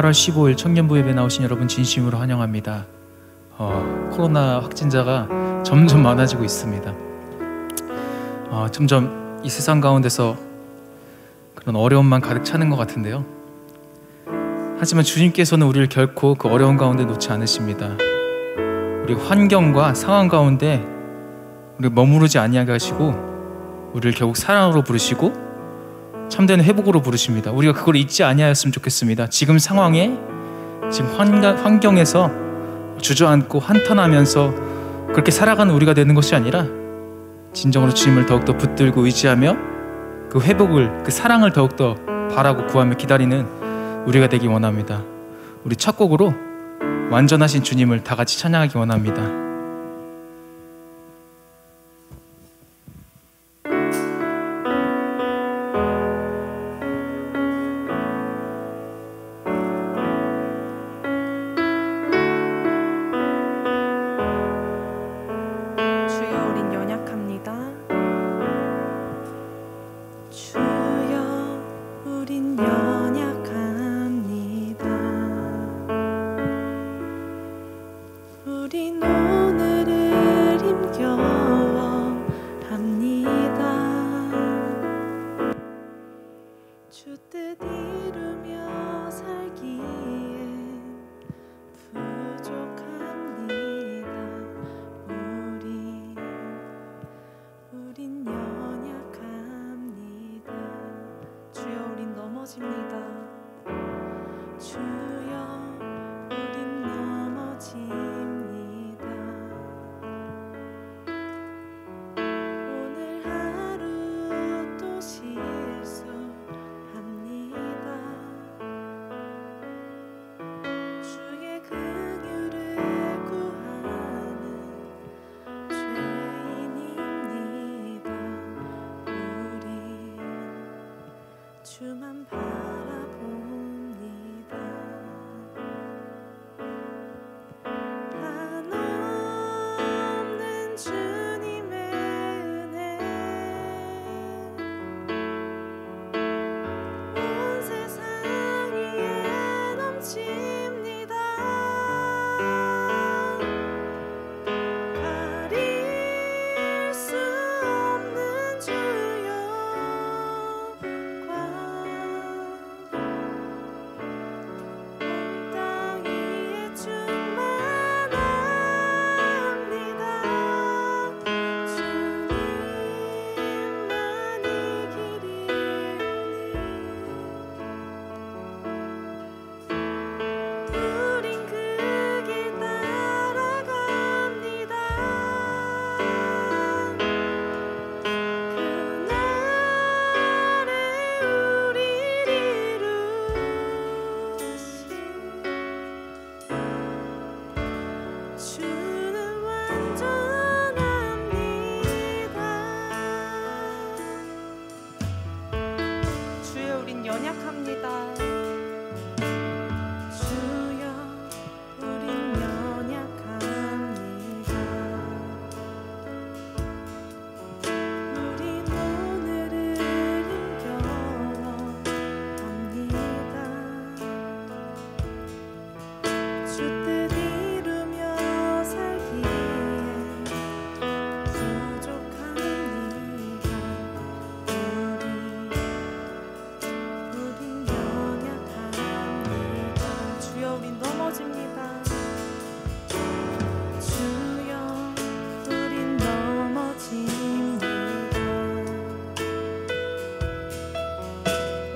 8월 15일 청년부 예배 나오신 여러분 진심으로 환영합니다. 코로나 확진자가 점점 많아지고 있습니다. 점점 이 세상 가운데서 그런 어려움만 가득 차는 것 같은데요. 하지만 주님께서는 우리를 결코 그 어려운 가운데 놓지 않으십니다. 우리 환경과 상황 가운데 우리 머무르지 아니하게 하시고 우리를 결국 사랑으로 부르시고 참된 회복으로 부르십니다. 우리가 그걸 잊지 아니하였으면 좋겠습니다. 지금 상황에, 지금 환경에서 주저앉고 한탄하면서 그렇게 살아가는 우리가 되는 것이 아니라 진정으로 주님을 더욱더 붙들고 의지하며 그 회복을, 그 사랑을 더욱더 바라고 구하며 기다리는 우리가 되기 원합니다. 우리 첫 곡으로 완전하신 주님을 다 같이 찬양하기 원합니다. 주만 바라봅니다. 한없는 주님의 은혜 온 세상 위에 넘칩니다. 가릴 수 없는 주여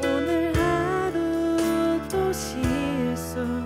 오늘 하루 또 실수합니다.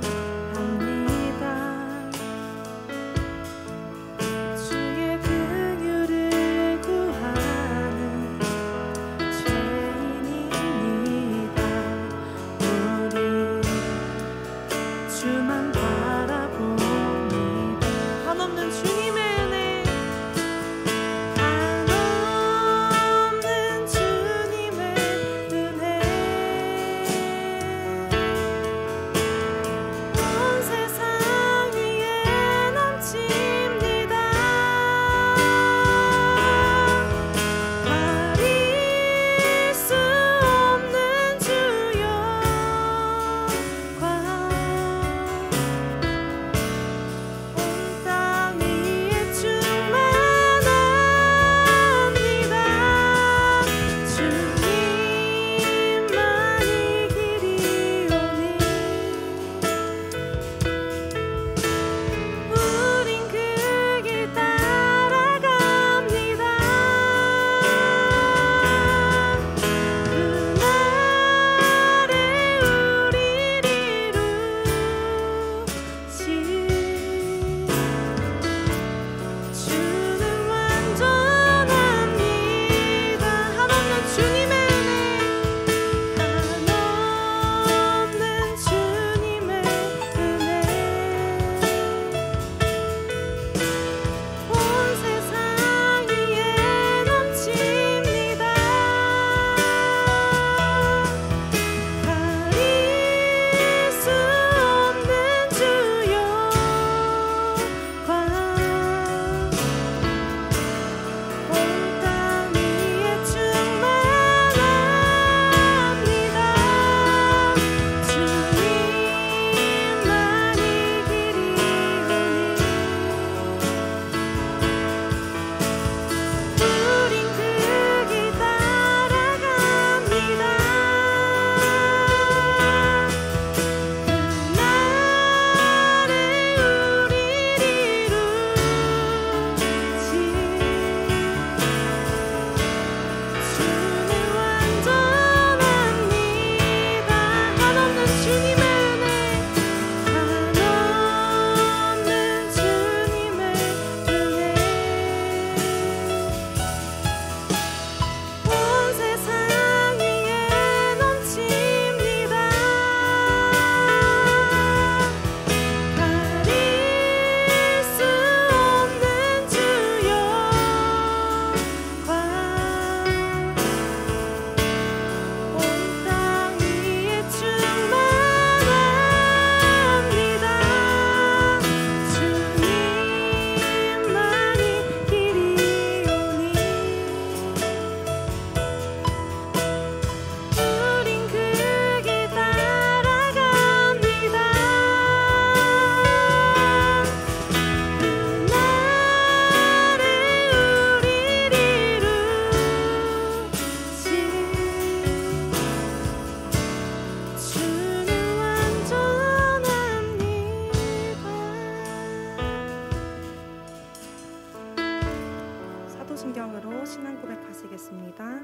성경순경으로 신앙 고백하시겠습니다.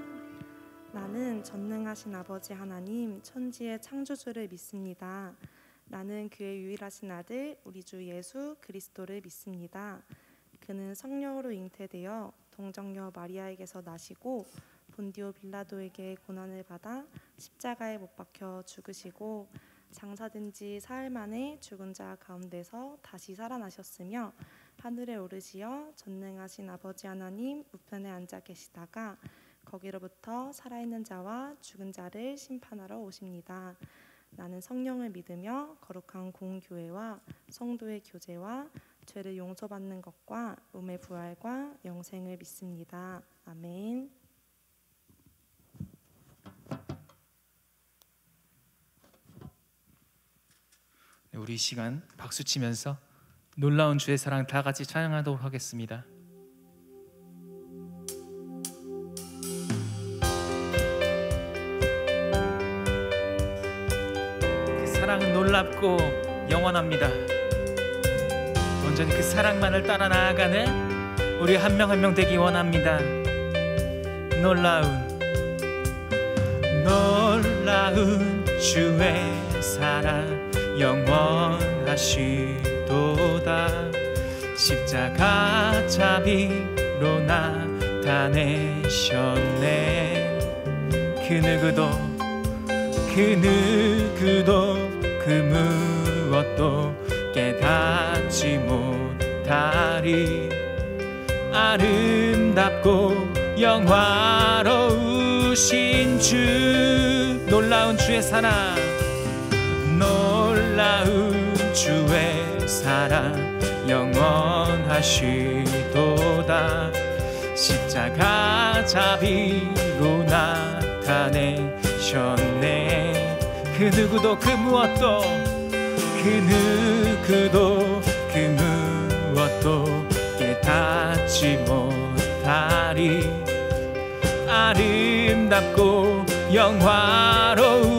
나는 전능하신 아버지 하나님 천지의 창조주를 믿습니다. 나는 그의 유일하신 아들 우리 주 예수 그리스도를 믿습니다. 그는 성령으로 잉태되어 동정녀 마리아에게서 나시고 본디오 빌라도에게 고난을 받아 십자가에 못 박혀 죽으시고 장사된 지 사흘 만에 죽은 자 가운데서 다시 살아나셨으며 하늘에 오르시어 전능하신 아버지 하나님 우편에 앉아 계시다가 거기로부터 살아있는 자와 죽은 자를 심판하러 오십니다. 나는 성령을 믿으며 거룩한 공교회와 성도의 교제와 죄를 용서받는 것과 몸의 부활과 영생을 믿습니다. 아멘. 우리 이 시간 박수치면서 놀라운 주의 사랑 다 같이 찬양하도록 하겠습니다. 그 사랑은 놀랍고 영원합니다. 온전히 그 사랑만을 따라 나아가는 우리 한 명 한 명 되기 원합니다. 놀라운 주의 사랑 영원하시도다. 십자가 자비로 나타내셨네. 그 누구도 그 무엇도 깨닫지 못하리. 아름답고 영화로우신 주, 놀라운 주의 사랑, 놀라운 주의 사랑 영원하시도다. 십자가 자비로 나타내셨네. 그 누구도 그 무엇도 깨닫지 못하리. 아름답고 영화로우신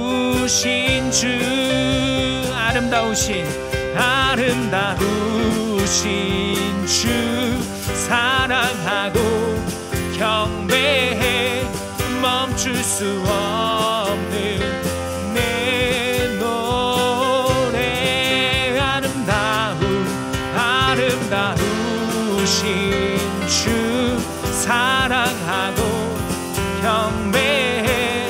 주, 아름다우신 주 사랑하고 경배해 멈출 수 없는 내 노래. 아름다우신 주 사랑하고 경배해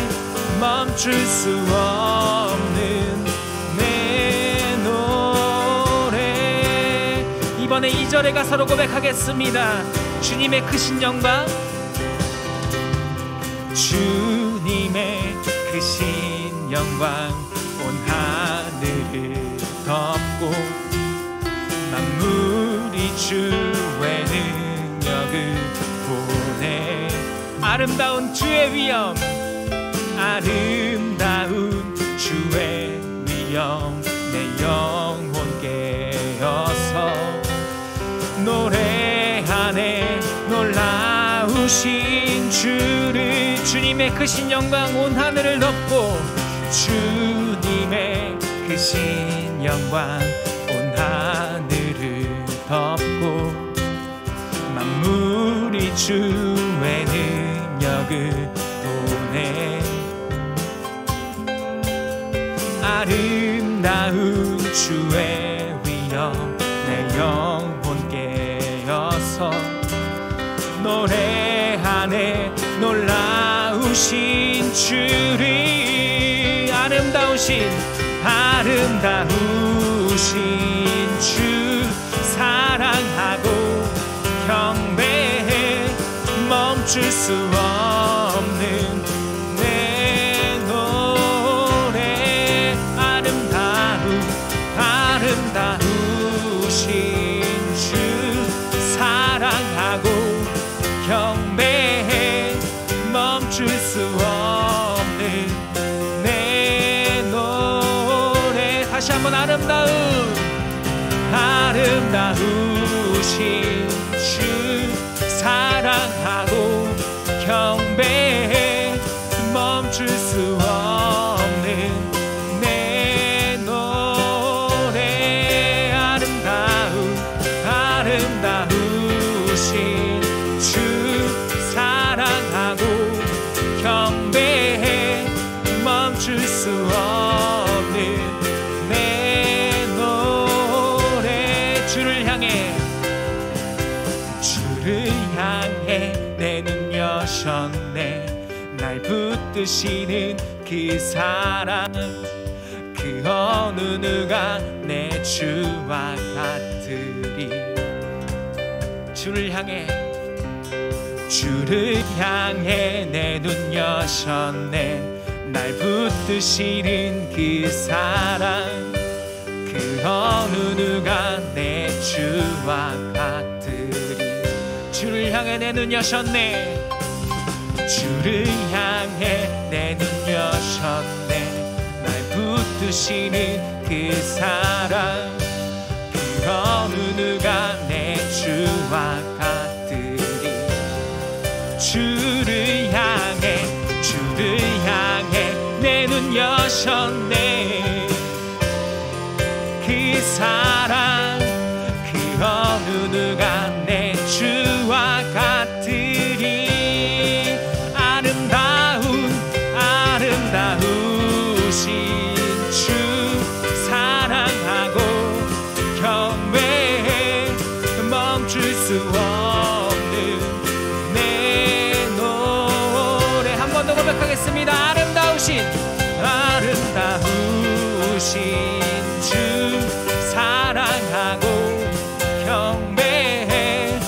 멈출 수 없는 내 노래. 이번에 2절에 가사로 고백하겠습니다. 주님의 크신 영광, 주님의 크신 영광 온 하늘을 덮고 만물이 주의 능력을 보내. 아름다운 주의 위엄, 아름다운 주의 위엄 내 영혼 깨어서 노래하네. 놀라우신 주를, 주님의 크신 영광 온 하늘을 덮고, 주님의 크신 영광 온 하늘을 덮고 만물이 주의 능력을 보내. 아름다운 주의 위엄 내 영혼 깨어서 노래하네. 놀라우신 주를, 아름다우신 주 사랑하고 경배해 멈출 수 없는 내 노래. 아름다우신 주 사랑하고 경배해 멈출 수 없는 내 노래. 다시 한번 아름다우신 주 사랑하고 경배해 멈출 수 없는 내 노래. 아름다우신 주 날 붙드시는 그 사랑, 그 어느 누가 내 주와 같으리. 주를 향해 내 눈 여셨네. 날 붙드시는 그 사랑, 그 어느 누가 내 주와 같으리. 주를 향해 내 눈 여셨네. 주를 향해 내 눈 여셨네. 날 붙드시는 그 사랑, 그 어느 누가 내 주와 같으리. 주를 향해 내 눈 여셨네. 그 사랑, 그 어느 누가 내 주와 같으리. 아름다우신 주 사랑하고 경배해. 멈출 수 없는 내 노래. 한 번 더 고백하겠습니다. 아름다우신 주 사랑하고 경배해.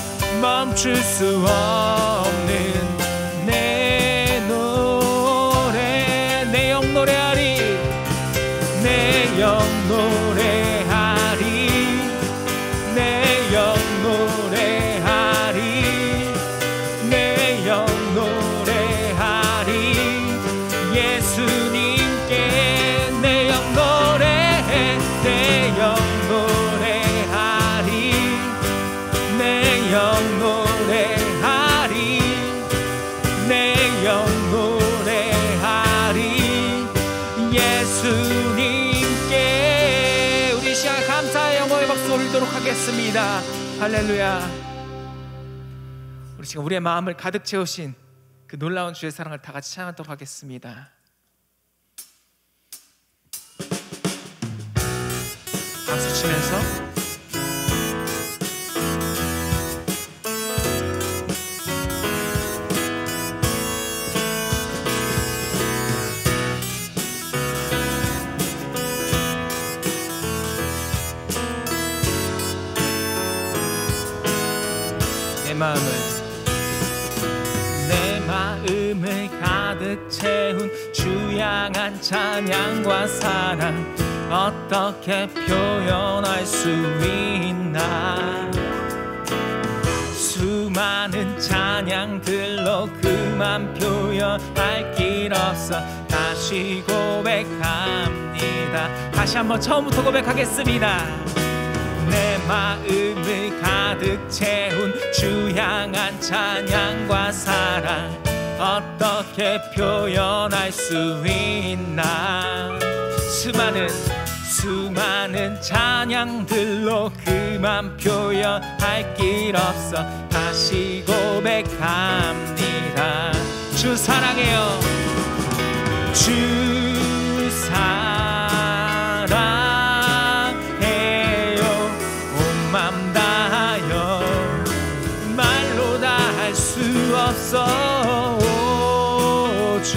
멈출 수 없는 내 노래. 내 영 노래하리, 내 영 노래하리, 내 영 노래하리, 내 영 노래하리. 예수님께 내 영 노래해, 내 영 노래하리, 내 영 노래하리, 내 영 노래하리. 예수님께. 우리 시간 감사의 영광의 박수 올리도록 하겠습니다. 할렐루야. 우리 지금 우리의 마음을 가득 채우신 그 놀라운 주의 사랑을 다 같이 찬양하도록 하겠습니다. 박수 치면서 내 마음을 가득 채운 주 향한 찬양과 사랑, 어떻게 표현할 수 있나. 수많은 찬양들로 그만 표현할 길 없어 다시 고백합니다. 다시 한번 처음부터 고백하겠습니다. 내 마음을 가득 채운 주 향한 찬양과 사랑, 어떻게 표현할 수 있나. 수많은 찬양들로 그만 표현할 길 없어 다시 고백합니다. 주 사랑해요. 주 사랑해요. 온 맘 다하여 말로 다 할 수 없어. 주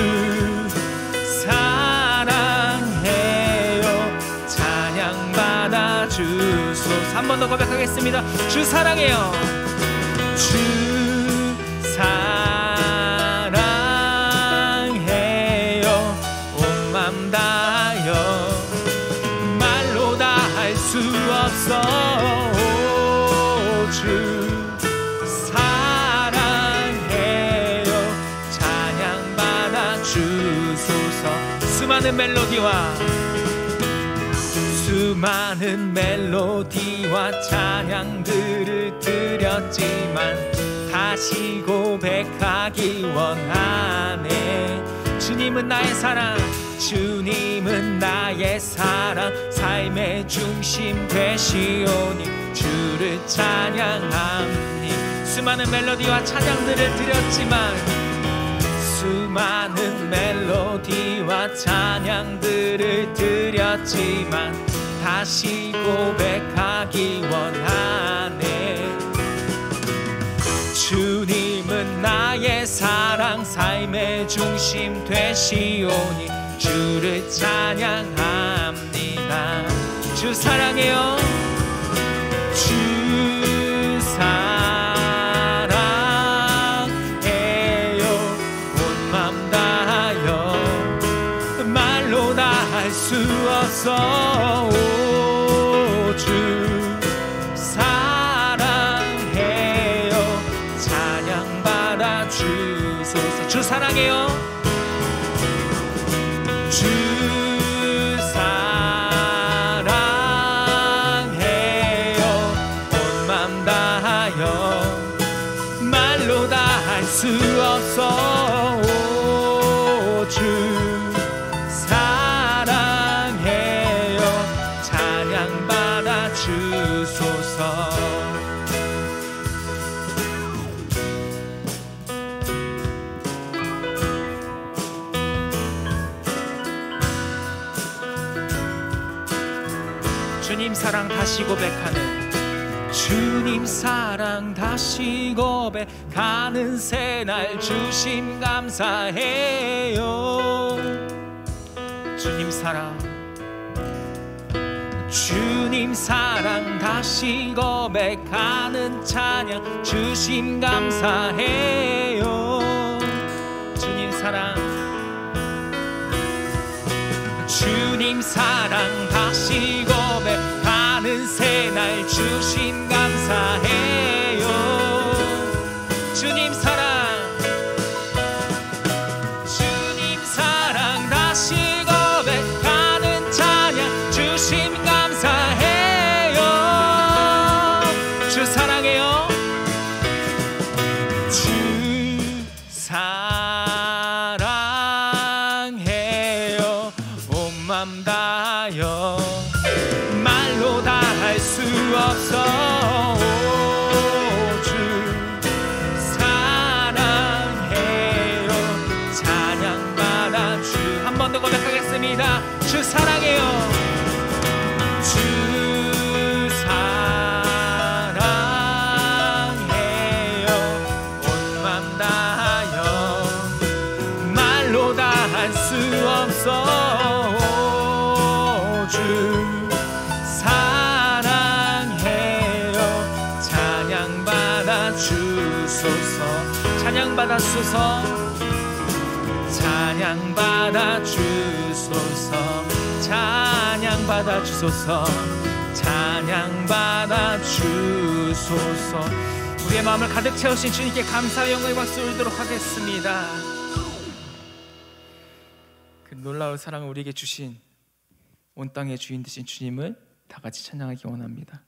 주소서. 한 번 더 고백하겠습니다. 주 사랑해요. 주 사랑해요. 온 맘 다하여 말로 다 할 수 없어. 주 사랑해요. 찬양받아 주소서. 수많은 멜로디와 찬양들을 드렸지만 다시 고백하기 원하네. 주님은 나의 사랑, 주님은 나의 사랑, 삶의 중심 되시오니 주를 찬양하니. 수많은 멜로디와 찬양들을 드렸지만 수많은 멜로디와 찬양들을 드렸지만 다시 고백하기 원하네. 주님은 나의 사랑, 삶의 삶의 중심 되시오니 주를 찬양합니다. 주 사랑해요. 주 사랑해요. 온 맘 다하여 말로 다 할 수 없어. 오, 주 사랑해요. 찬양받아 주소서. 주 사랑해요. 주 사랑해요. 온 맘 다하여 말로 다 할 수 없어. 오, 주 사랑해요. 찬양받아 주소서. 주님 사랑 다시 고백하는, 주님 사랑 다시 고백하는 새날 주심 감사해요. 주님 사랑, 주님 사랑 다시 고백하는 찬양 주심 감사해요. 주님 사랑, 주님 사랑 다시 고백하는 새날 주심 감사해요. 주님 사랑, 주님 사랑 다시 고백하는 찬양 주심 감사해요. 주 사랑해요. 주 사랑해요. 온 맘 다하여 말로 다 할 수 없어. 오, 주 사랑해요. 찬양받아 주. 한 번 더 고백하겠습니다. 주 사랑해요. 주 사랑해요. 온 맘 다하여 말로 다 할 수 없어. 오, 주 사랑해요. 찬양받아 주소서. 찬양받아 주소서. 찬양받아 주소서. 찬양받아 주소서. 찬양받아 주소서. 우리의 마음을 가득 채우신 주님께 감사와 영광의 박수 올리도록 하겠습니다. 그 놀라운 사랑을 우리에게 주신 온 땅의 주인 되신 주님을 다 같이 찬양하기 원합니다.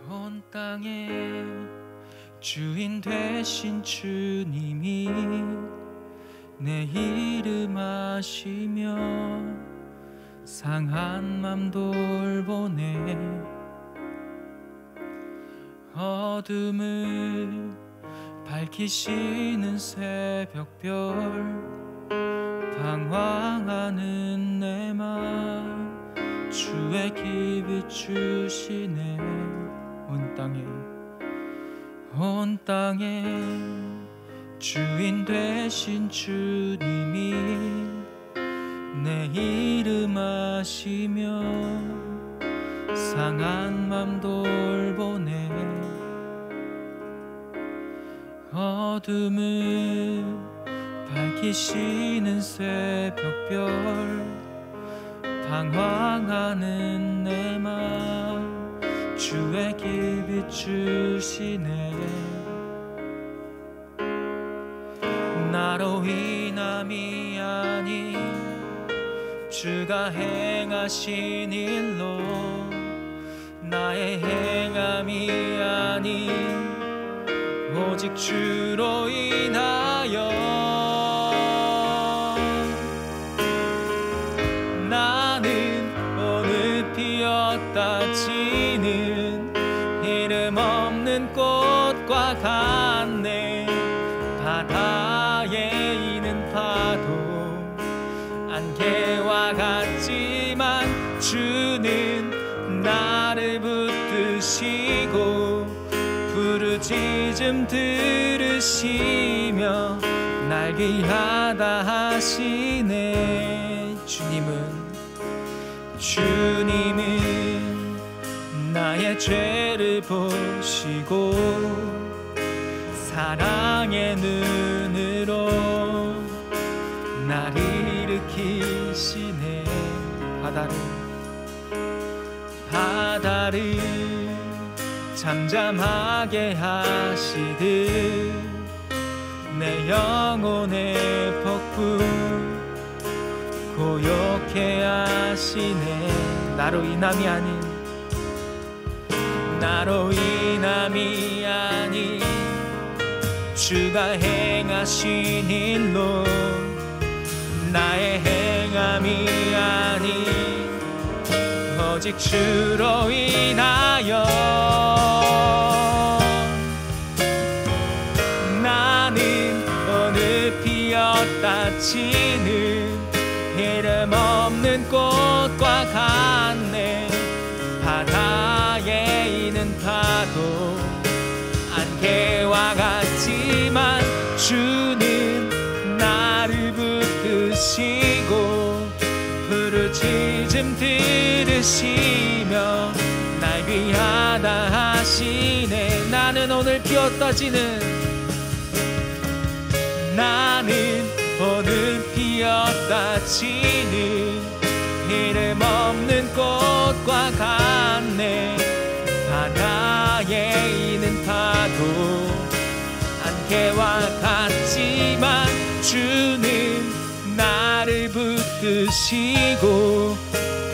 온 땅의 주인 되신 주님이 내 이름 아시며 상한 맘 돌보네. 어둠을 밝히시는 새벽별 방황하는 내 맘 주의 기빛 주시네. 온 땅에 주인 되신 주님이 내 이름 아시며 상한 맘 돌보네. 어둠을 밝히시는 새벽별 방황하는 내 맘 주의 기빛 주시네. 나로 인함이 아닌 주가 행하신 일로 나의 행함이 아닌 오직 주로 인하여 나는 오늘 피었다 지는 이름 없는 꽃과 같네. 바다에 있는 파도 붙드시고 부르짖음 들으시며 날 귀하다 하시네. 주님은 나의 죄를 보시고 사랑의 눈으로 날 일으키시네. 바다를 잠잠하게 하시듯 내 영혼의 폭풍 고요케 하시네. 나로 인함이 아닌 주가 행하신 일로 나의 행함이 아닌 오직 주로 인하여 나는 오늘 피었다 치는 이름 없는 꽃과 같네. 바다에 있는 파도 안개와 같지만 주는 나를 붙드시고 부르짖음 들으시며 날 귀하다 하시네. 나는 오늘 피었다 지는 이름 없는 꽃과 같네. 바다에 있는 파도 안개와 같지만 주는 나를 붙드시고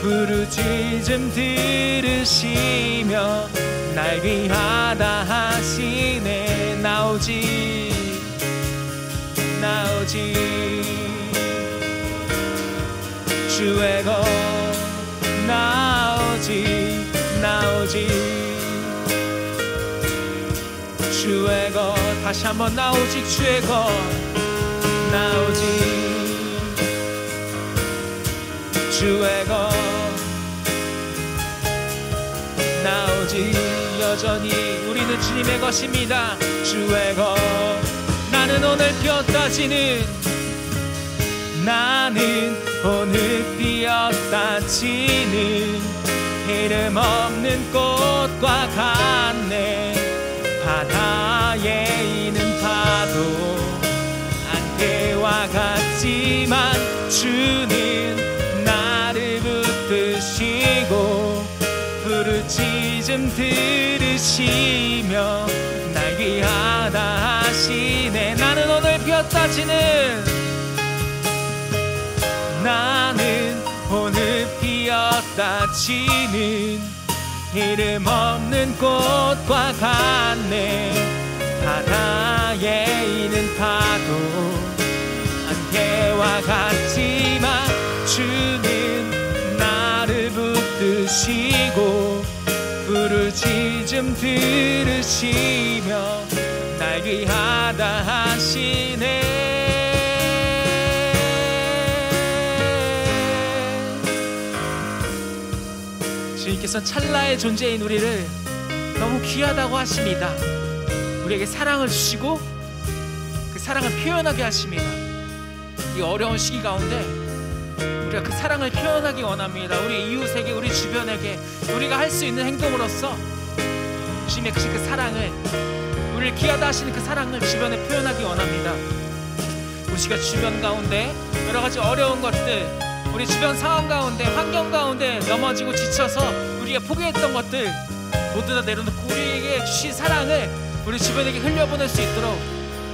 부르짖음 들으시며 날 귀하다 하시네. 나오지 주의 것 나오지 주의 것 다시 한번 나오지. 주의 것 나오지 주의 것 나오지. 여전히 우리는 주님의 것입니다. 주의 것 나는 오늘 피었다 지는 이름 없는 꽃과 같네. 바다에 있는 파도 안개와 같지만 주는 나를 붙드시고 부르짖음 들으시며 날 귀하다 하시네. 나는 오늘 피었다 지는 이름 없는 꽃과 같네. 바다에 있는 파도 안개와 같지만 주는 나를 붙드시고 부르짖음 들으시며 날 귀하다 하시네. 주님께서 찰나의 존재인 우리를 너무 귀하다고 하십니다. 우리에게 사랑을 주시고 그 사랑을 표현하게 하십니다. 이 어려운 시기 가운데 우리가 그 사랑을 표현하기 원합니다. 우리 이웃에게, 우리 주변에게 우리가 할 수 있는 행동으로서 주님의 그 사랑을, 우리를 귀하다 하시는 그 사랑을 주변에 표현하기 원합니다. 우리가 주변 가운데 여러 가지 어려운 것들, 우리 주변 상황 가운데, 환경 가운데 넘어지고 지쳐서 우리가 포기했던 것들 모두 다 내려놓고 우리에게 주신 사랑을 우리 주변에게 흘려보낼 수 있도록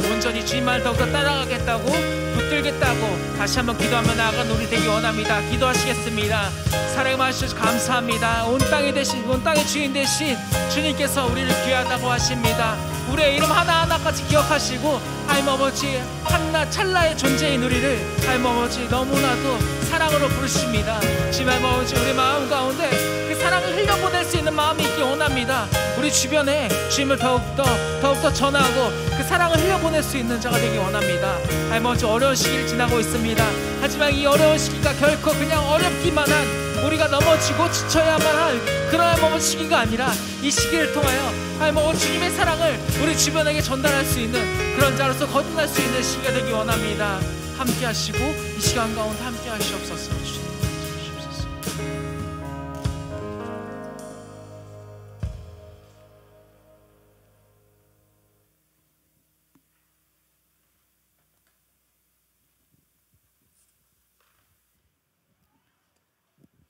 온전히 주님만을 더욱더 따라가겠다고, 붙들겠다고 다시 한번 기도하며 나아가는 우리 되기 원합니다. 기도하시겠습니다. 사랑해 주셔서 감사합니다. 온 땅의 주인 되신 주님께서 우리를 귀하다고 하십니다. 우리의 이름 하나하나까지 기억하시고 하나님 아버지 한낱 찰나의 존재인 우리를 하나님 아버지 너무나도 사랑으로 부르십니다. 하나님 아버지 우리 마음 가운데 그 사랑을 흘려보낼 수 있는 마음이 있기 원합니다. 우리 주변에 주님을 더욱더 전하고 그 사랑을 흘려보낼 수 있는 자가 되기 원합니다. 하나님 아버지 어려운 시기를 지나고 있습니다. 하지만 이 어려운 시기가 결코 그냥 어렵기만 한 우리가 넘어지고 지쳐야만 할 그러한 몸을 시기가 아니라 이 시기를 통하여 하나님 주님의 사랑을 우리 주변에게 전달할 수 있는 그런 자로서 거듭날 수 있는 시기가 되기 원합니다. 함께 하시고 이 시간 가운데 함께 하시옵소서. 주님 주시옵소서.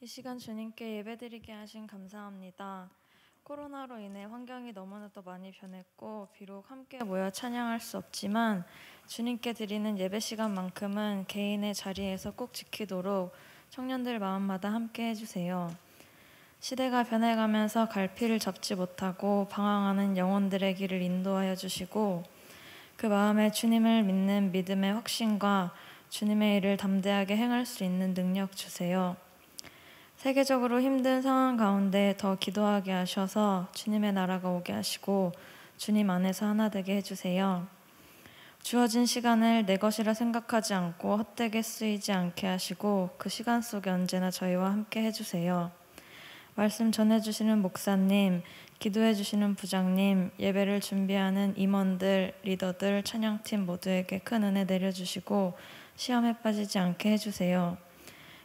이 시간 주님께 예배드리게 하신 감사합니다. 코로나로 인해 환경이 너무나도 많이 변했고 비록 함께 모여 찬양할 수 없지만 주님께 드리는 예배 시간만큼은 개인의 자리에서 꼭 지키도록 청년들 마음마다 함께 해주세요. 시대가 변해가면서 갈피를 잡지 못하고 방황하는 영혼들의 길을 인도하여 주시고 그 마음에 주님을 믿는 믿음의 확신과 주님의 일을 담대하게 행할 수 있는 능력 주세요. 세계적으로 힘든 상황 가운데 더 기도하게 하셔서 주님의 나라가 오게 하시고 주님 안에서 하나 되게 해주세요. 주어진 시간을 내 것이라 생각하지 않고 헛되게 쓰이지 않게 하시고 그 시간 속에 언제나 저희와 함께 해주세요. 말씀 전해주시는 목사님, 기도해주시는 부장님, 예배를 준비하는 임원들, 리더들, 찬양팀 모두에게 큰 은혜 내려주시고 시험에 빠지지 않게 해주세요.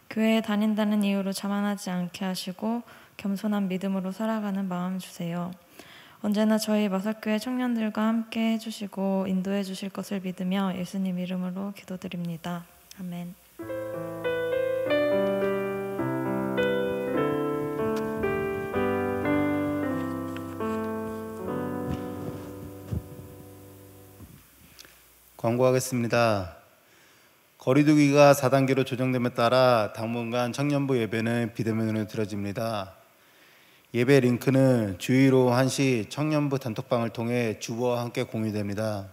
교회에 다닌다는 이유로 자만하지 않게 하시고 겸손한 믿음으로 살아가는 마음 주세요. 언제나 저희 마석교회 청년들과 함께 해주시고 인도해 주실 것을 믿으며 예수님 이름으로 기도드립니다. 아멘. 광고하겠습니다. 거리두기가 4단계로 조정됨에 따라 당분간 청년부 예배는 비대면으로 드려집니다. 예배 링크는 주의로 1시 청년부 단톡방을 통해 주보와 함께 공유됩니다.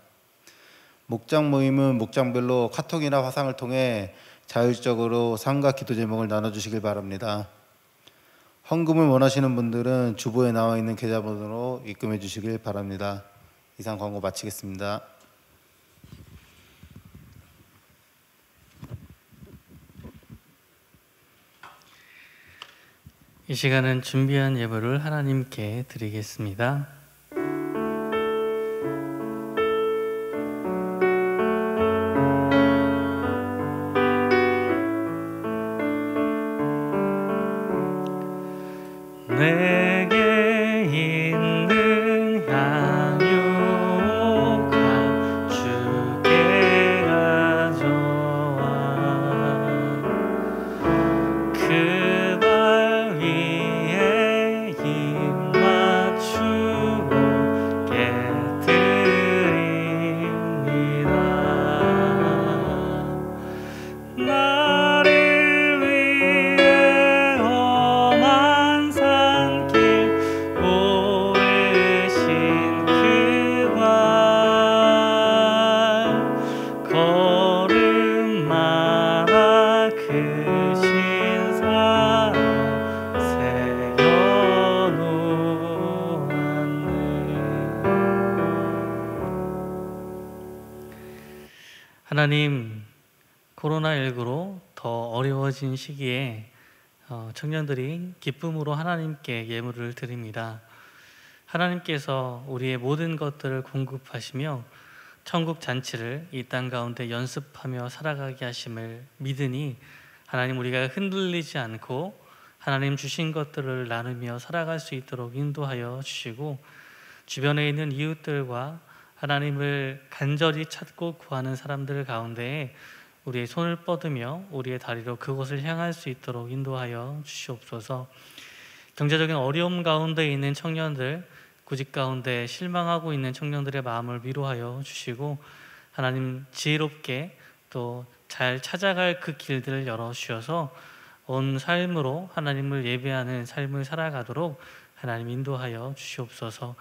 목장 모임은 목장별로 카톡이나 화상을 통해 자율적으로 삶과 기도 제목을 나눠주시길 바랍니다. 헌금을 원하시는 분들은 주보에 나와 있는 계좌번호로 입금해 주시길 바랍니다. 이상 광고 마치겠습니다. 이 시간은 준비한 예물을 하나님께 드리겠습니다. 내게 있는 향유가 주께 가져와 그 하나님, 코로나19로 더 어려워진 시기에 청년들이 기쁨으로 하나님께 예물을 드립니다. 하나님께서 우리의 모든 것들을 공급하시며 천국 잔치를 이 땅 가운데 연습하며 살아가게 하심을 믿으니 하나님, 우리가 흔들리지 않고 하나님 주신 것들을 나누며 살아갈 수 있도록 인도하여 주시고 주변에 있는 이웃들과 하나님을 간절히 찾고 구하는 사람들 가운데 우리의 손을 뻗으며 우리의 다리로 그곳을 향할 수 있도록 인도하여 주시옵소서. 경제적인 어려움 가운데 있는 청년들, 구직 가운데 실망하고 있는 청년들의 마음을 위로하여 주시고 하나님 지혜롭게 또 잘 찾아갈 그 길들을 열어주셔서 온 삶으로 하나님을 예배하는 삶을 살아가도록 하나님 인도하여 주시옵소서.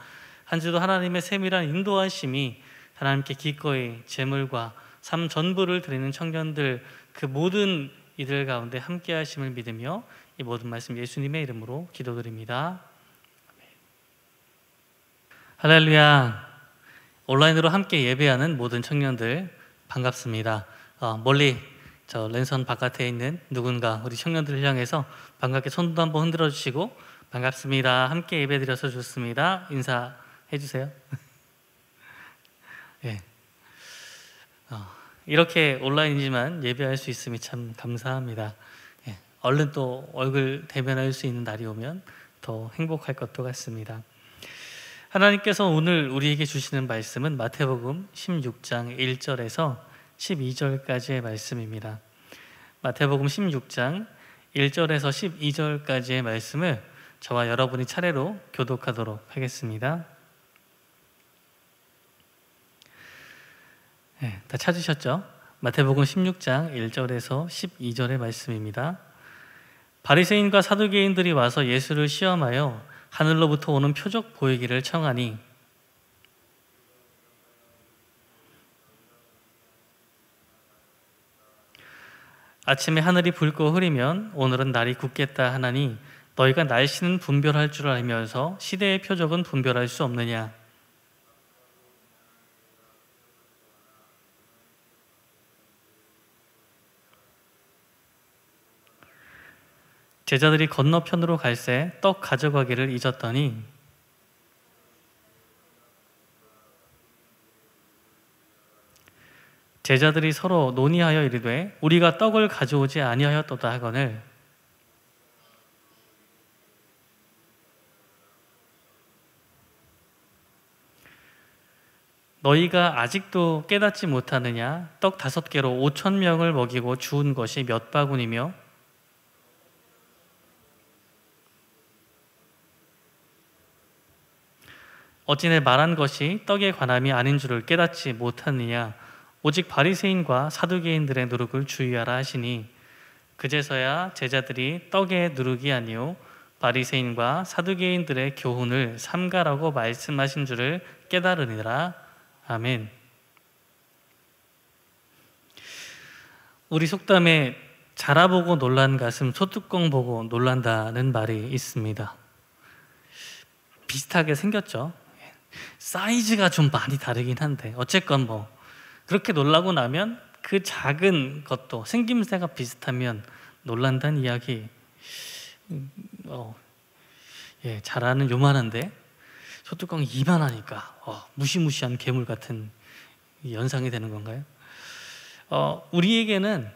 한 주도 하나님의 세밀한 인도하심이 하나님께 기꺼이 제물과 삶 전부를 드리는 청년들 그 모든 이들 가운데 함께 하심을 믿으며 이 모든 말씀 예수님의 이름으로 기도드립니다. 할렐루야. 온라인으로 함께 예배하는 모든 청년들 반갑습니다. 멀리 저 랜선 바깥에 있는 누군가 우리 청년들을 향해서 반갑게 손도 한번 흔들어 주시고 반갑습니다. 함께 예배드려서 좋습니다. 인사해 주세요. 예. 이렇게 온라인이지만 예배할 수 있음이 참 감사합니다. 예. 얼른 또 얼굴 대면할 수 있는 날이 오면 더 행복할 것도 같습니다. 하나님께서 오늘 우리에게 주시는 말씀은 마태복음 16장 1절에서 12절까지의 말씀입니다. 마태복음 16장 1절에서 12절까지의 말씀을 저와 여러분이 차례로 교독하도록 하겠습니다. 네, 다 찾으셨죠? 마태복음 16장 1절에서 12절의 말씀입니다. 바리새인과 사두개인들이 와서 예수를 시험하여 하늘로부터 오는 표적 보이기를 청하니 아침에 하늘이 붉고 흐리면 오늘은 날이 굳겠다 하나니 너희가 날씨는 분별할 줄 알면서 시대의 표적은 분별할 수 없느냐. 제자들이 건너편으로 갈새 떡 가져가기를 잊었더니 제자들이 서로 논의하여 이르되 우리가 떡을 가져오지 아니하였도다 하거늘 너희가 아직도 깨닫지 못하느냐. 떡 5개로 5,000명을 먹이고 주운 것이 몇 바구니며 어찌 내 말한 것이 떡에 관함이 아닌 줄을 깨닫지 못하느냐. 오직 바리새인과 사두개인들의 누룩을 주의하라 하시니 그제서야 제자들이 떡의 누룩이 아니요 바리새인과 사두개인들의 교훈을 삼가라고 말씀하신 줄을 깨달으니라. 아멘. 우리 속담에 자라보고 놀란 가슴 소뚜껑 보고 놀란다는 말이 있습니다. 비슷하게 생겼죠. 사이즈가 좀 많이 다르긴 한데 어쨌건 뭐 그렇게 놀라고 나면 그 작은 것도 생김새가 비슷하면 놀란다는 이야기. 자라는 요만한데 소뚜껑이 이만하니까 무시무시한 괴물 같은 연상이 되는 건가요? 우리에게는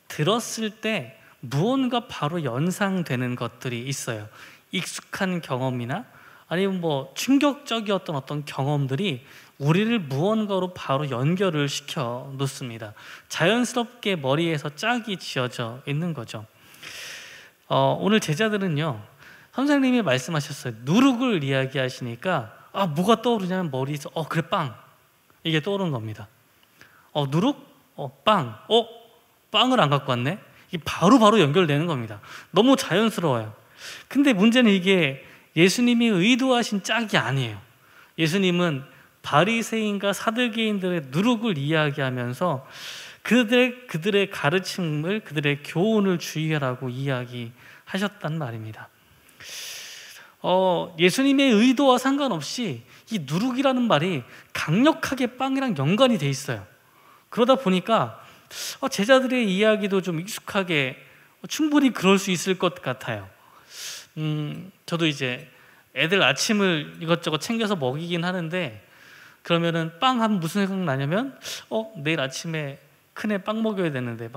들었을 때 무언가 바로 연상되는 것들이 있어요. 익숙한 경험이나 아니면 뭐 충격적이었던 어떤 경험들이 우리를 무언가로 바로 연결을 시켜 놓습니다. 자연스럽게 머리에서 짝이 지어져 있는 거죠. 오늘 제자들은요, 선생님이 말씀하셨어요. 누룩을 이야기하시니까 뭐가 떠오르냐면 머리에서 그래 빵, 이게 떠오르는 겁니다. 누룩? 빵. 빵을 안 갖고 왔네? 이게 바로 연결되는 겁니다. 너무 자연스러워요. 근데 문제는 이게 예수님이 의도하신 짝이 아니에요. 예수님은 바리새인과 사두개인들의 누룩을 이야기하면서 그들의 가르침을, 그들의 교훈을 주의하라고 이야기하셨단 말입니다. 예수님의 의도와 상관없이 이 누룩이라는 말이 강력하게 빵이랑 연관이 돼 있어요. 그러다 보니까 제자들의 이야기도 좀 익숙하게 충분히 그럴 수 있을 것 같아요. 저도 이제 애들 아침을 이것저것 챙겨서 먹이긴 하는데 그러면은 빵 하면 무슨 생각 나냐면 내일 아침에 큰애 빵 먹여야 되는데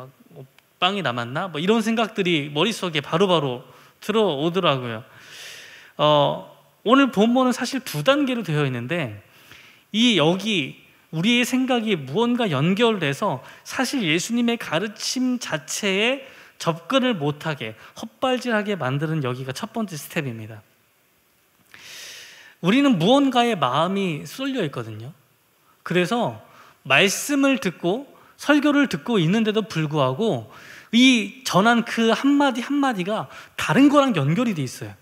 빵이 남았나? 뭐 이런 생각들이 머릿속에 바로바로 들어오더라고요. 오늘 본문은 사실 2단계로 되어 있는데 여기 우리의 생각이 무언가 연결돼서 사실 예수님의 가르침 자체에 접근을 못하게 헛발질하게 만드는 여기가 첫 번째 스텝입니다. 우리는 무언가에 마음이 쏠려 있거든요. 그래서 말씀을 듣고 설교를 듣고 있는데도 불구하고 이 전한 그 한마디 한마디가 다른 거랑 연결이 돼 있어요.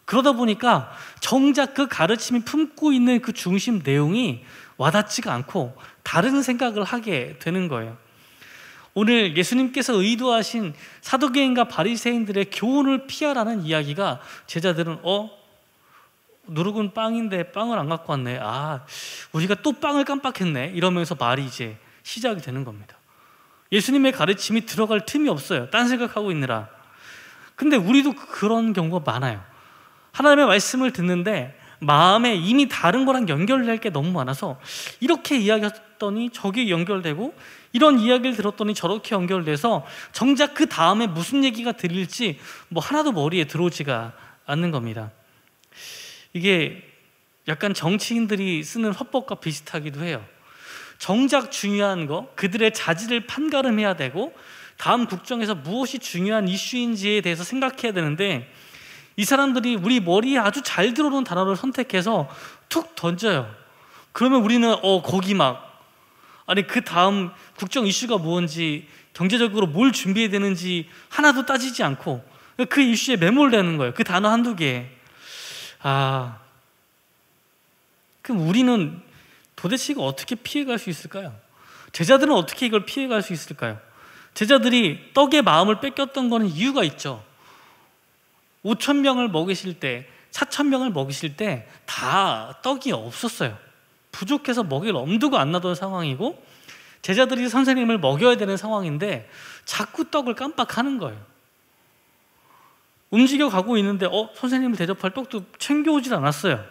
그러다 보니까 정작 그 가르침이 품고 있는 그 중심 내용이 와닿지가 않고 다른 생각을 하게 되는 거예요. 오늘 예수님께서 의도하신 사두개인과 바리새인들의 교훈을 피하라는 이야기가 제자들은 누룩은 빵인데 빵을 안 갖고 왔네. 우리가 또 빵을 깜빡했네. 이러면서 말이 이제 시작이 되는 겁니다. 예수님의 가르침이 들어갈 틈이 없어요. 딴 생각하고 있느라. 근데 우리도 그런 경우가 많아요. 하나님의 말씀을 듣는데 마음에 이미 다른 거랑 연결될 게 너무 많아서 이렇게 이야기했더니 저기 연결되고, 이런 이야기를 들었더니 저렇게 연결돼서 정작 그 다음에 무슨 얘기가 들릴지 뭐 하나도 머리에 들어오지가 않는 겁니다. 이게 약간 정치인들이 쓰는 화법과 비슷하기도 해요. 정작 중요한 거, 그들의 자질을 판가름해야 되고 다음 국정에서 무엇이 중요한 이슈인지에 대해서 생각해야 되는데, 이 사람들이 우리 머리에 아주 잘 들어오는 단어를 선택해서 툭 던져요. 그러면 우리는 거기 막, 아니 그 다음 국정 이슈가 뭔지, 경제적으로 뭘 준비해야 되는지 하나도 따지지 않고 그 이슈에 매몰되는 거예요. 그 단어 한두 개에. 그럼 우리는 도대체 이거 어떻게 피해갈 수 있을까요? 제자들은 어떻게 이걸 피해갈 수 있을까요? 제자들이 떡의 마음을 뺏겼던 거는 이유가 있죠. 5,000명을 먹이실 때, 4,000명을 먹이실 때 다 떡이 없었어요. 부족해서 먹일 엄두가 안 나던 상황이고, 제자들이 선생님을 먹여야 되는 상황인데 자꾸 떡을 깜빡하는 거예요. 움직여 가고 있는데 선생님을 대접할 떡도 챙겨오질 않았어요.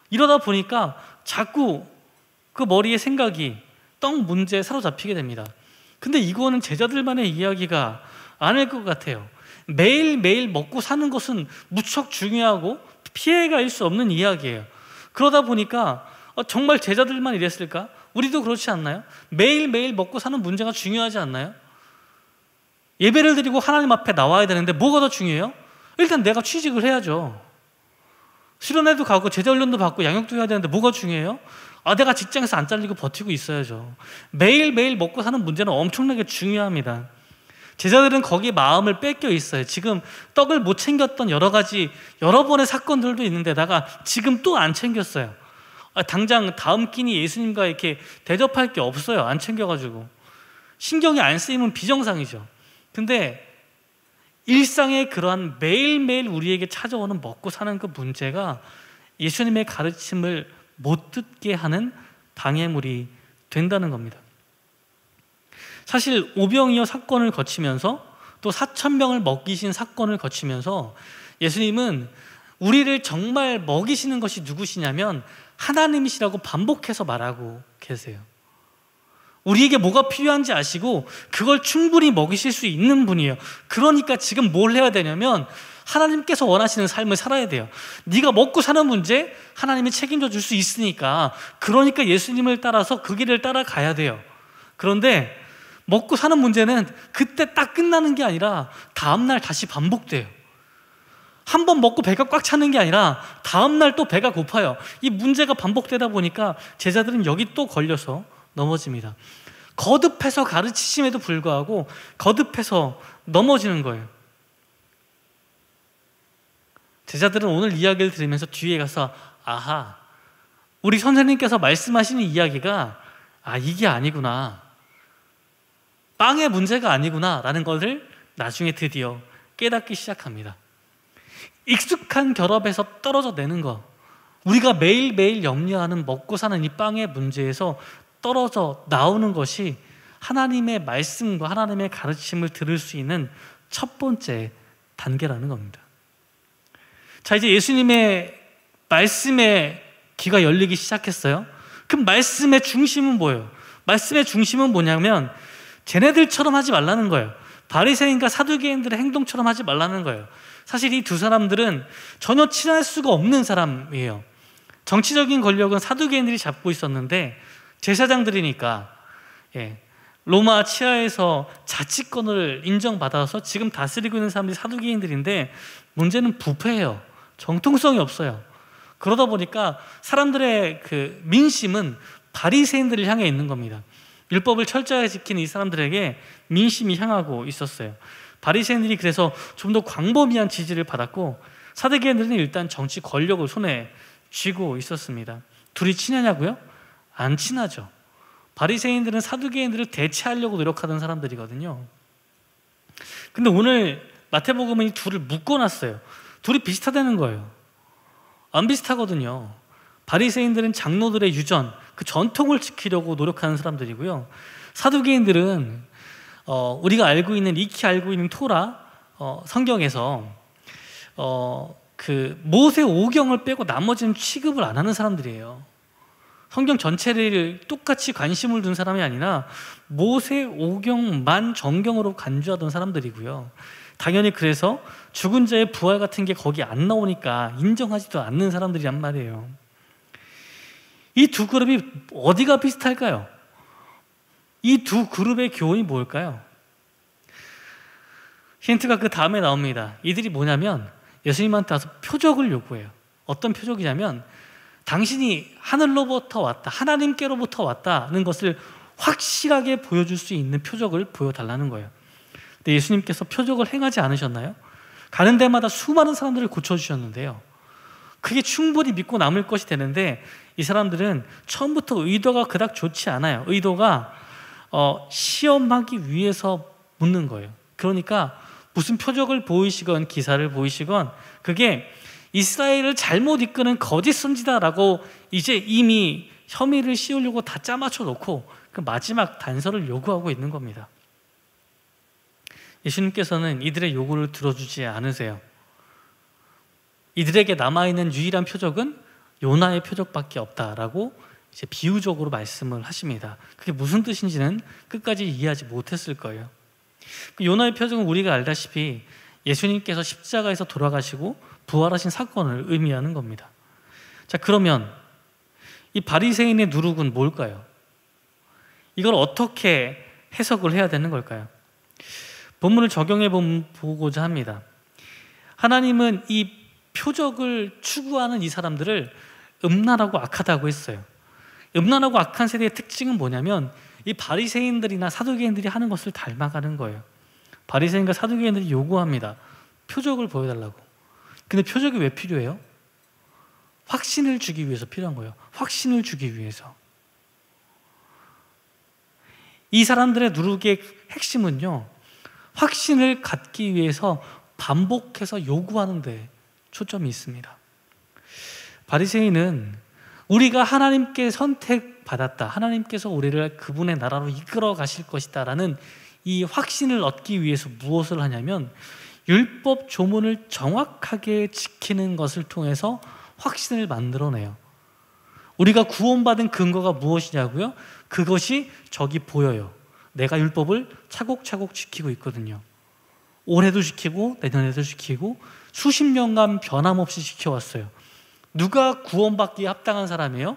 이러다 보니까 자꾸 그 머리에 생각이 떡 문제에 사로잡히게 됩니다. 근데 이거는 제자들만의 이야기가 아닐 것 같아요. 매일매일 먹고 사는 것은 무척 중요하고 피해갈 수 없는 이야기예요. 그러다 보니까 정말 제자들만 이랬을까? 우리도 그렇지 않나요? 매일매일 먹고 사는 문제가 중요하지 않나요? 예배를 드리고 하나님 앞에 나와야 되는데 뭐가 더 중요해요? 일단 내가 취직을 해야죠. 수련회도 가고 제자훈련도 받고 양육도 해야 되는데 뭐가 중요해요? 내가 직장에서 안 잘리고 버티고 있어야죠. 매일매일 먹고 사는 문제는 엄청나게 중요합니다. 제자들은 거기에 마음을 뺏겨 있어요. 지금 떡을 못 챙겼던 여러 번의 사건들도 있는데다가 지금 또 안 챙겼어요. 당장 다음 끼니 예수님과 이렇게 대접할 게 없어요. 안 챙겨가지고. 신경이 안 쓰이면 비정상이죠. 근데 일상의 그러한 매일매일 우리에게 찾아오는 먹고 사는 그 문제가 예수님의 가르침을 못 듣게 하는 방해물이 된다는 겁니다. 사실 오병이어 사건을 거치면서 또 4,000명을 먹이신 사건을 거치면서 예수님은 우리를 정말 먹이시는 것이 누구시냐면 하나님이시라고 반복해서 말하고 계세요. 우리에게 뭐가 필요한지 아시고 그걸 충분히 먹이실 수 있는 분이에요. 그러니까 지금 뭘 해야 되냐면 하나님께서 원하시는 삶을 살아야 돼요. 네가 먹고 사는 문제 하나님이 책임져 줄 수 있으니까, 그러니까 예수님을 따라서 그 길을 따라가야 돼요. 그런데 먹고 사는 문제는 그때 딱 끝나는 게 아니라 다음날 다시 반복돼요. 한 번 먹고 배가 꽉 차는 게 아니라 다음날 또 배가 고파요. 이 문제가 반복되다 보니까 제자들은 여기 또 걸려서 넘어집니다. 거듭해서 가르치심에도 불구하고 거듭해서 넘어지는 거예요. 제자들은 오늘 이야기를 들으면서 뒤에 가서 우리 선생님께서 말씀하시는 이야기가 이게 아니구나, 빵의 문제가 아니구나 라는 것을 나중에 드디어 깨닫기 시작합니다. 익숙한 결합에서 떨어져 내는 것, 우리가 매일매일 염려하는 먹고 사는 이 빵의 문제에서 떨어져 나오는 것이 하나님의 말씀과 하나님의 가르침을 들을 수 있는 첫 번째 단계라는 겁니다. 자, 이제 예수님의 말씀에 귀가 열리기 시작했어요. 그 말씀의 중심은 뭐예요? 말씀의 중심은 뭐냐면 쟤네들처럼 하지 말라는 거예요. 바리새인과 사두개인들의 행동처럼 하지 말라는 거예요. 사실 이 두 사람들은 전혀 친할 수가 없는 사람이에요. 정치적인 권력은 사두개인들이 잡고 있었는데 제사장들이니까 로마 치하에서 자치권을 인정받아서 지금 다스리고 있는 사람들이 사두개인들인데 문제는 부패해요. 정통성이 없어요. 그러다 보니까 사람들의 그 민심은 바리새인들을 향해 있는 겁니다. 율법을 철저하게 지키는 이 사람들에게 민심이 향하고 있었어요. 바리새인들이 그래서 좀 더 광범위한 지지를 받았고 사두개인들은 일단 정치 권력을 손에 쥐고 있었습니다. 둘이 친하냐고요? 안 친하죠. 바리새인들은 사두개인들을 대체하려고 노력하던 사람들이거든요. 근데 오늘 마태복음은 이 둘을 묶어놨어요. 둘이 비슷하다는 거예요. 안 비슷하거든요. 바리새인들은 장로들의 유전, 그 전통을 지키려고 노력하는 사람들이고요. 사두개인들은 우리가 익히 알고 있는 토라 성경에서 그 모세 오경을 빼고 나머지는 취급을 안 하는 사람들이에요. 성경 전체를 똑같이 관심을 둔 사람이 아니라 모세 오경만 정경으로 간주하던 사람들이고요. 당연히 그래서 죽은 자의 부활 같은 게 거기 안 나오니까 인정하지도 않는 사람들이란 말이에요. 이 두 그룹이 어디가 비슷할까요? 이 두 그룹의 교훈이 뭘까요? 힌트가 그 다음에 나옵니다. 이들이 뭐냐면 예수님한테 와서 표적을 요구해요. 어떤 표적이냐면 당신이 하늘로부터 왔다, 하나님께로부터 왔다는 것을 확실하게 보여줄 수 있는 표적을 보여달라는 거예요. 근데 예수님께서 표적을 행하지 않으셨나요? 가는 데마다 수많은 사람들을 고쳐주셨는데요, 그게 충분히 믿고 남을 것이 되는데 이 사람들은 처음부터 의도가 그닥 좋지 않아요. 의도가 시험하기 위해서 묻는 거예요. 그러니까 무슨 표적을 보이시건 기사를 보이시건 그게 이스라엘을 잘못 이끄는 거짓 선지자라고 이제 이미 혐의를 씌우려고 다 짜맞춰 놓고 그 마지막 단서를 요구하고 있는 겁니다. 예수님께서는 이들의 요구를 들어주지 않으세요. 이들에게 남아있는 유일한 표적은 요나의 표적밖에 없다라고 이제 비유적으로 말씀을 하십니다. 그게 무슨 뜻인지는 끝까지 이해하지 못했을 거예요. 요나의 표적은 우리가 알다시피 예수님께서 십자가에서 돌아가시고 부활하신 사건을 의미하는 겁니다. 자, 그러면 이 바리새인의 누룩은 뭘까요? 이걸 어떻게 해석을 해야 되는 걸까요? 본문을 적용해 보고자 합니다. 하나님은 이 표적을 추구하는 이 사람들을 음란하고 악하다고 했어요. 음란하고 악한 세대의 특징은 뭐냐면 이 바리새인들이나 사두개인들이 하는 것을 닮아가는 거예요. 바리새인과 사두개인들이 요구합니다. 표적을 보여달라고. 근데 표적이 왜 필요해요? 확신을 주기 위해서 필요한 거예요. 확신을 주기 위해서. 이 사람들의 누룩의 핵심은요, 확신을 갖기 위해서 반복해서 요구하는 데 초점이 있습니다. 바리새인은 우리가 하나님께 선택받았다, 하나님께서 우리를 그분의 나라로 이끌어 가실 것이다 라는 이 확신을 얻기 위해서 무엇을 하냐면 율법 조문을 정확하게 지키는 것을 통해서 확신을 만들어내요. 우리가 구원받은 근거가 무엇이냐고요? 그것이 저기 보여요. 내가 율법을 차곡차곡 지키고 있거든요. 올해도 지키고 내년에도 지키고 수십 년간 변함없이 지켜왔어요. 누가 구원받기에 합당한 사람이에요?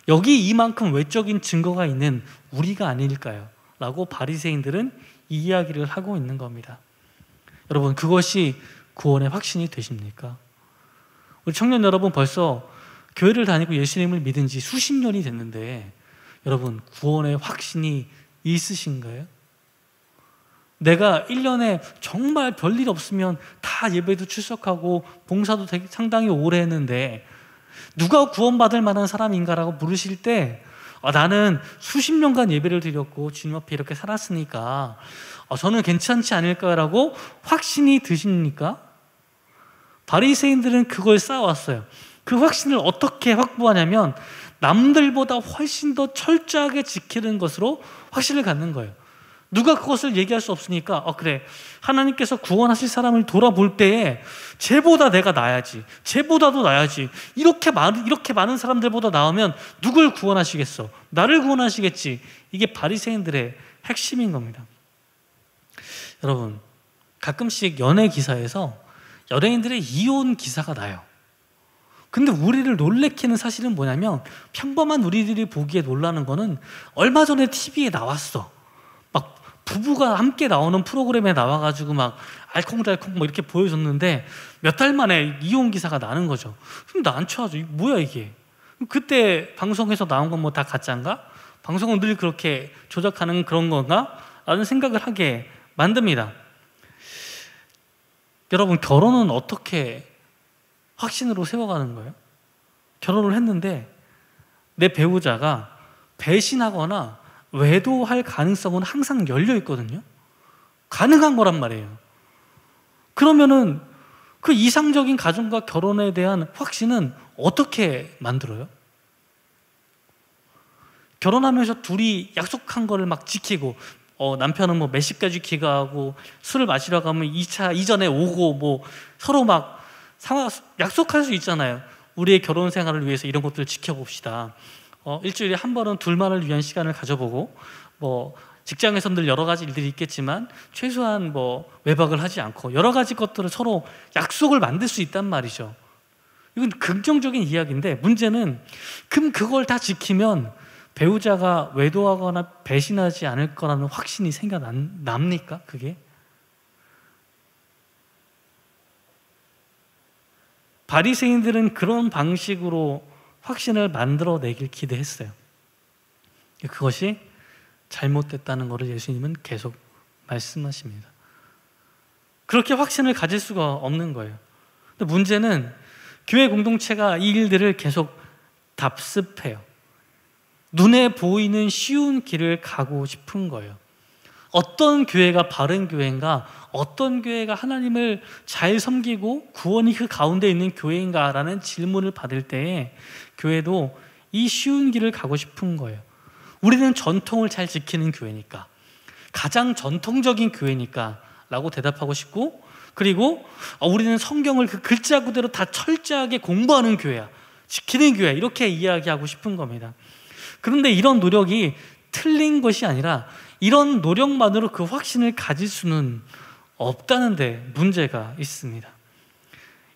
여기 이만큼 외적인 증거가 있는 우리가 아닐까요? 라고 바리새인들은 이 이야기를 하고 있는 겁니다. 여러분, 그것이 구원의 확신이 되십니까? 우리 청년 여러분, 벌써 교회를 다니고 예수님을 믿은 지 수십 년이 됐는데 여러분, 구원의 확신이 있으신가요? 내가 1년에 정말 별일 없으면 다 예배도 출석하고 봉사도 되게 상당히 오래 했는데 누가 구원받을 만한 사람인가라고 물으실 때 나는 수십 년간 예배를 드렸고 주님 앞에 이렇게 살았으니까 저는 괜찮지 않을까라고 확신이 드십니까? 바리새인들은 그걸 쌓아왔어요. 그 확신을 어떻게 확보하냐면 남들보다 훨씬 더 철저하게 지키는 것으로 확신을 갖는 거예요. 누가 그것을 얘기할 수 없으니까 그래, 하나님께서 구원하실 사람을 돌아볼 때에 쟤보다 내가 나아야지, 쟤보다도 나아야지, 이렇게 많은 사람들보다 나으면 누굴 구원하시겠어? 나를 구원하시겠지. 이게 바리새인들의 핵심인 겁니다. 여러분, 가끔씩 연예 기사에서 연예인들의 이혼 기사가 나요. 근데 우리를 놀래키는 사실은 뭐냐면 평범한 우리들이 보기에 놀라는 거는 얼마 전에 TV에 나왔어. 막 부부가 함께 나오는 프로그램에 나와가지고 막 알콩달콩 막 이렇게 보여줬는데 몇 달 만에 이혼 기사가 나는 거죠. 그럼 나한테 하죠. 뭐야 이게? 그때 방송에서 나온 건 뭐 다 가짜인가? 방송은 늘 그렇게 조작하는 그런 건가? 라는 생각을 하게 만듭니다. 여러분, 결혼은 어떻게 확신으로 세워가는 거예요? 결혼을 했는데 내 배우자가 배신하거나 외도할 가능성은 항상 열려 있거든요. 가능한 거란 말이에요. 그러면은 그 이상적인 가정과 결혼에 대한 확신은 어떻게 만들어요? 결혼하면서 둘이 약속한 거를 막 지키고 남편은 뭐 몇 시까지 귀가하고 술을 마시러 가면 2차 이전에 오고 뭐 서로 막 약속할 수 있잖아요. 우리의 결혼 생활을 위해서 이런 것들을 지켜봅시다. 일주일에 한 번은 둘만을 위한 시간을 가져보고, 뭐 직장에서 늘 여러 가지 일들이 있겠지만 최소한 뭐 외박을 하지 않고 여러 가지 것들을 서로 약속을 만들 수 있단 말이죠. 이건 긍정적인 이야기인데, 문제는 그럼 그걸 다 지키면 배우자가 외도하거나 배신하지 않을 거라는 확신이 납니까? 그게? 바리새인들은 그런 방식으로 확신을 만들어내길 기대했어요. 그것이 잘못됐다는 것을 예수님은 계속 말씀하십니다. 그렇게 확신을 가질 수가 없는 거예요. 근데 문제는 교회 공동체가 이 일들을 계속 답습해요. 눈에 보이는 쉬운 길을 가고 싶은 거예요. 어떤 교회가 바른 교회인가, 어떤 교회가 하나님을 잘 섬기고 구원이 그 가운데 있는 교회인가 라는 질문을 받을 때에 교회도 이 쉬운 길을 가고 싶은 거예요. 우리는 전통을 잘 지키는 교회니까, 가장 전통적인 교회니까 라고 대답하고 싶고, 그리고 우리는 성경을 그 글자 그대로 다 철저하게 공부하는 교회야, 지키는 교회, 이렇게 이야기하고 싶은 겁니다. 그런데 이런 노력이 틀린 것이 아니라 이런 노력만으로 그 확신을 가질 수는 없다는 데 문제가 있습니다.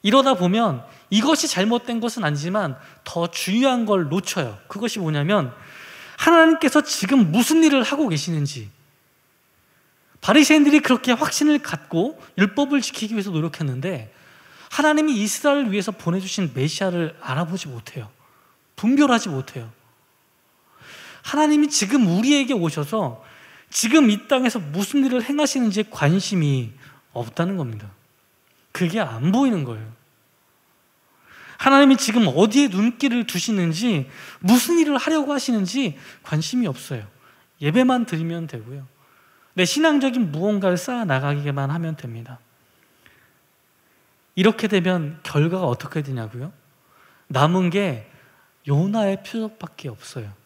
이러다 보면 이것이 잘못된 것은 아니지만 더 중요한 걸 놓쳐요. 그것이 뭐냐면 하나님께서 지금 무슨 일을 하고 계시는지. 바리새인들이 그렇게 확신을 갖고 율법을 지키기 위해서 노력했는데 하나님이 이스라엘을 위해서 보내주신 메시아를 알아보지 못해요. 분별하지 못해요. 하나님이 지금 우리에게 오셔서 지금 이 땅에서 무슨 일을 행하시는지에 관심이 없다는 겁니다. 그게 안 보이는 거예요. 하나님이 지금 어디에 눈길을 두시는지, 무슨 일을 하려고 하시는지 관심이 없어요. 예배만 드리면 되고요. 내 신앙적인 무언가를 쌓아 나가기만 하면 됩니다. 이렇게 되면 결과가 어떻게 되냐고요? 남은 게 요나의 표적밖에 없어요.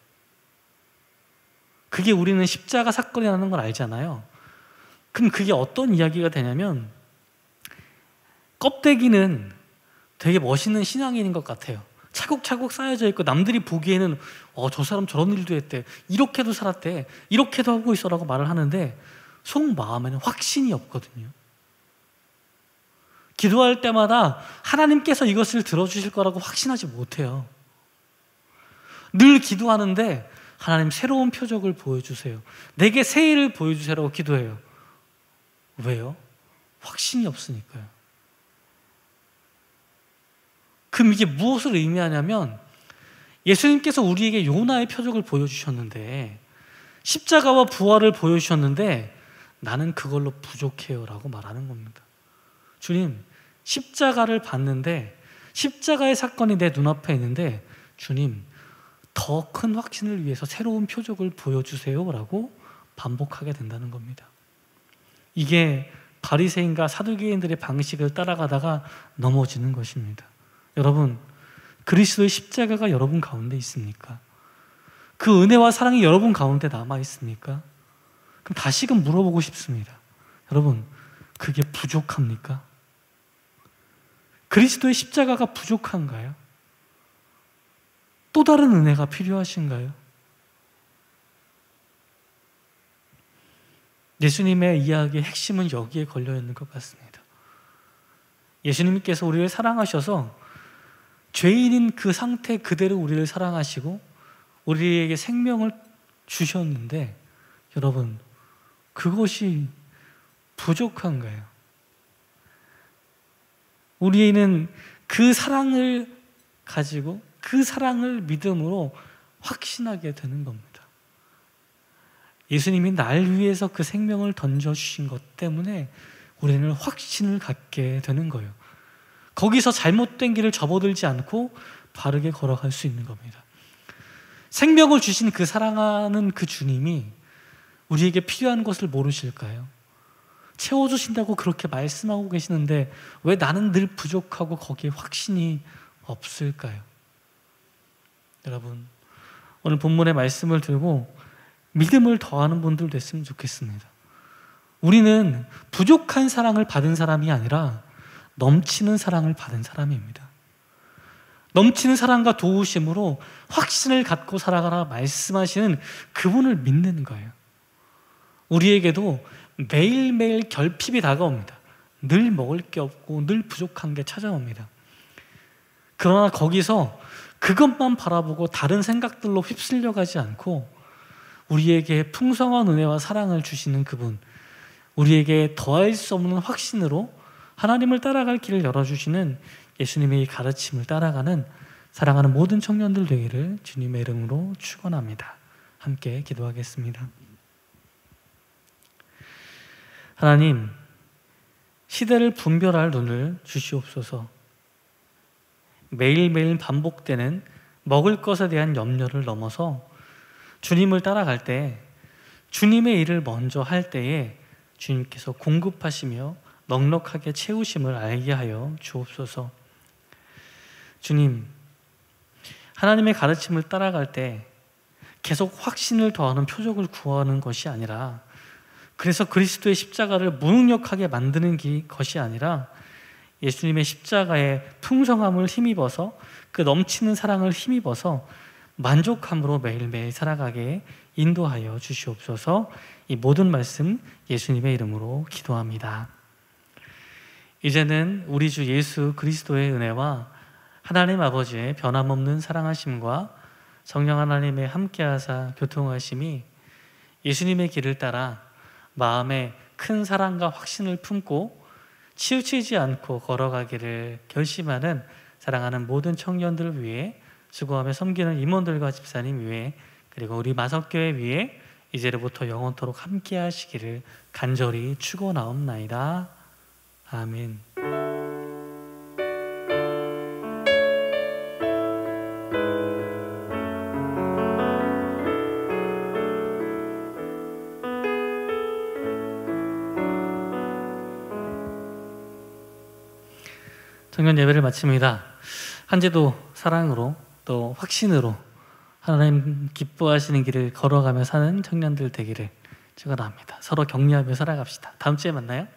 그게 우리는 십자가 사건이라는 걸 알잖아요. 그럼 그게 어떤 이야기가 되냐면, 껍데기는 되게 멋있는 신앙인인 것 같아요. 차곡차곡 쌓여져 있고 남들이 보기에는 저 사람 저런 일도 했대, 이렇게도 살았대, 이렇게도 하고 있어 라고 말을 하는데 속마음에는 확신이 없거든요. 기도할 때마다 하나님께서 이것을 들어주실 거라고 확신하지 못해요. 늘 기도하는데 하나님 새로운 표적을 보여주세요, 내게 새 일을 보여주세요라고 기도해요. 왜요? 확신이 없으니까요. 그럼 이게 무엇을 의미하냐면, 예수님께서 우리에게 요나의 표적을 보여주셨는데, 십자가와 부활을 보여주셨는데 나는 그걸로 부족해요 라고 말하는 겁니다. 주님, 십자가를 봤는데, 십자가의 사건이 내 눈앞에 있는데 주님, 더 큰 확신을 위해서 새로운 표적을 보여주세요 라고 반복하게 된다는 겁니다. 이게 바리새인과 사두개인들의 방식을 따라가다가 넘어지는 것입니다. 여러분, 그리스도의 십자가가 여러분 가운데 있습니까? 그 은혜와 사랑이 여러분 가운데 남아 있습니까? 그럼 다시금 물어보고 싶습니다. 여러분, 그게 부족합니까? 그리스도의 십자가가 부족한가요? 또 다른 은혜가 필요하신가요? 예수님의 이야기의 핵심은 여기에 걸려 있는 것 같습니다. 예수님께서 우리를 사랑하셔서 죄인인 그 상태 그대로 우리를 사랑하시고 우리에게 생명을 주셨는데, 여러분, 그것이 부족한가요? 우리는 그 사랑을 가지고 그 사랑을 믿음으로 확신하게 되는 겁니다. 예수님이 날 위해서 그 생명을 던져주신 것 때문에 우리는 확신을 갖게 되는 거예요. 거기서 잘못된 길을 접어들지 않고 바르게 걸어갈 수 있는 겁니다. 생명을 주신 그 사랑하는 그 주님이 우리에게 필요한 것을 모르실까요? 채워주신다고 그렇게 말씀하고 계시는데 왜 나는 늘 부족하고 거기에 확신이 없을까요? 여러분, 오늘 본문의 말씀을 들고 믿음을 더하는 분들 됐으면 좋겠습니다. 우리는 부족한 사랑을 받은 사람이 아니라 넘치는 사랑을 받은 사람입니다. 넘치는 사랑과 도우심으로 확신을 갖고 살아가라 말씀하시는 그분을 믿는 거예요. 우리에게도 매일매일 결핍이 다가옵니다. 늘 먹을 게 없고 늘 부족한 게 찾아옵니다. 그러나 거기서 그것만 바라보고 다른 생각들로 휩쓸려 가지 않고 우리에게 풍성한 은혜와 사랑을 주시는 그분, 우리에게 더할 수 없는 확신으로 하나님을 따라갈 길을 열어주시는 예수님의 가르침을 따라가는 사랑하는 모든 청년들 되기를 주님의 이름으로 축원합니다. 함께 기도하겠습니다. 하나님, 시대를 분별할 눈을 주시옵소서. 매일매일 반복되는 먹을 것에 대한 염려를 넘어서 주님을 따라갈 때, 주님의 일을 먼저 할 때에 주님께서 공급하시며 넉넉하게 채우심을 알게 하여 주옵소서. 주님, 하나님의 가르침을 따라갈 때 계속 확신을 더하는 표적을 구하는 것이 아니라, 그래서 그리스도의 십자가를 무능력하게 만드는 것이 아니라 예수님의 십자가의 풍성함을 힘입어서, 그 넘치는 사랑을 힘입어서 만족함으로 매일매일 살아가게 인도하여 주시옵소서. 이 모든 말씀 예수님의 이름으로 기도합니다. 이제는 우리 주 예수 그리스도의 은혜와 하나님 아버지의 변함없는 사랑하심과 성령 하나님의 함께하사 교통하심이 예수님의 길을 따라 마음에 큰 사랑과 확신을 품고 치우치지 않고 걸어가기를 결심하는 사랑하는 모든 청년들을 위해, 수고하며 섬기는 임원들과 집사님 위해, 그리고 우리 마석교회 위해 이제로부터 영원토록 함께 하시기를 간절히 축원하옵나이다. 아멘. 청년 예배를 마칩니다. 한 주도 사랑으로 또 확신으로 하나님 기뻐하시는 길을 걸어가며 사는 청년들 되기를 축원합니다. 서로 격려하며 살아갑시다. 다음 주에 만나요.